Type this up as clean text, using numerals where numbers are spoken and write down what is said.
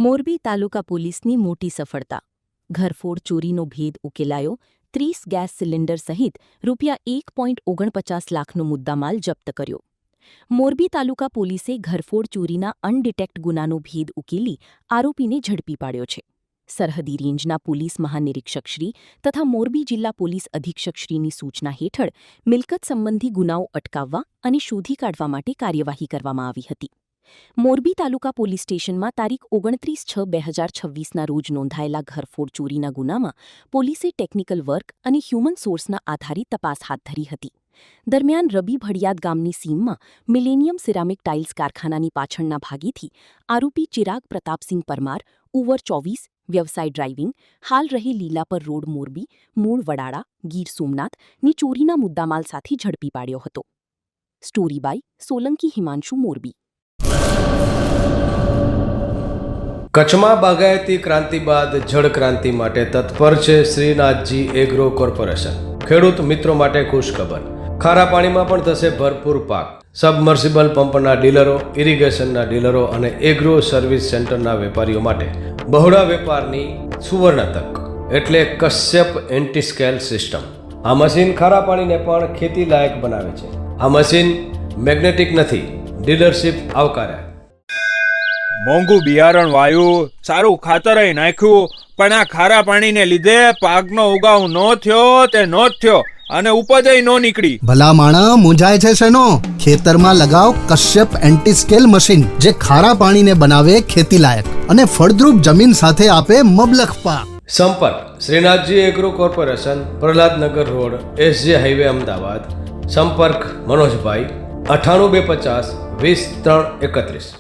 મોરબી તાલુકા પોલીસની મોટી સફળતા. ઘરફોડ ચોરીનો ભેદ ઉકેલાયો. 30 ગેસ સિલિન્ડર સહિત ₹1.49 લાખનો મુદ્દામાલ જપ્ત કર્યો. મોરબી તાલુકા પોલીસે ઘરફોડ ચોરીના અનડિટેક્ટ ગુનાનો ભેદ ઉકેલી આરોપીને ઝડપી પાડ્યો છે. સરહદી રેન્જના પોલીસ મહાનિરીક્ષકશ્રી તથા મોરબી જિલ્લા પોલીસ અધિક્ષકશ્રીની સૂચના હેઠળ મિલકત સંબંધી ગુનાઓ અટકાવવા અને શોધી કાઢવા માટે કાર્યવાહી કરવામાં આવી હતી. મોરબી તાલુકા પોલીસ સ્ટેશનમાં તારીખ 29/6/2026ના રોજ નોંધાયેલા ઘરફોડ ચોરીના ગુનામાં પોલીસે ટેકનિકલ વર્ક અને હ્યુમન સોર્સના આધારે તપાસ હાથ ધરી હતી. દરમિયાન રબી ભડિયાદ ગામની સીમમાં મિલેનિયમ સિરામિક ટાઇલ્સ કારખાનાની પાછળના ભાગેથી આરોપી ચિરાગ પ્રતાપસિંહ પરમાર, ઉંમર 24, વ્યવસાય ડ્રાઇવિંગ, હાલ રહે લીલાપર રોડ મોરબી, મૂળ વડાળા, ગીર સોમનાથની ચોરીના મુદ્દામાલ સાથે ઝડપી પાડ્યો હતો. Story by Solanki Himanshu, Morbi. કચ્છમાં બાગાયતી ક્રાંતિ બાદ જળ ક્રાંતિ માટે તત્પર છે શ્રીનાથજી એગ્રો કોર્પોરેશન. ખેડૂત મિત્રો માટે ખુશખબર. ખારા પાણીમાં પણ થશે ભરપૂર પાક. સબમર્સિબલ પંપના ડીલરો, ઇરિગેશનના ડીલરો અને એગ્રો સર્વિસ સેન્ટરના વેપારીઓ માટે બહોળા વેપારની સુવર્ણ તક એટલે કશ્યપ એન્ટીસ્કેલ સિસ્ટમ. આ મશીન ખારા પાણીને પણ ખેતી લાયક બનાવે છે. આ મશીન મેગ્નેટિક નથી. ડીલરશીપ આવકાર્યા. મોંઘું બિયારણ વાયું, સારું ખાતરય નાખ્યું, પણ આ ખારા પાણીને લીધે પાકનો ઉગાવ નો થયો તે નો જ થયો અને ઉપજય નો નીકળી. ભલા માણા મૂંઝાય છે શેનો? ખેતરમાં લગાવ કશ્યપ એન્ટીસ્કેલ મશીન, જે ખારા પાણીને બનાવે ખેતી લાયક અને ફળદ્રુપ જમીન સાથે આપે મબલખ પાક. સંપર્ક Shrinathji agro corporation, Prahlad Nagar road, SJ highway, Ahmedabad. સંપર્ક મનોજભાઈ 98 250 20 3 31.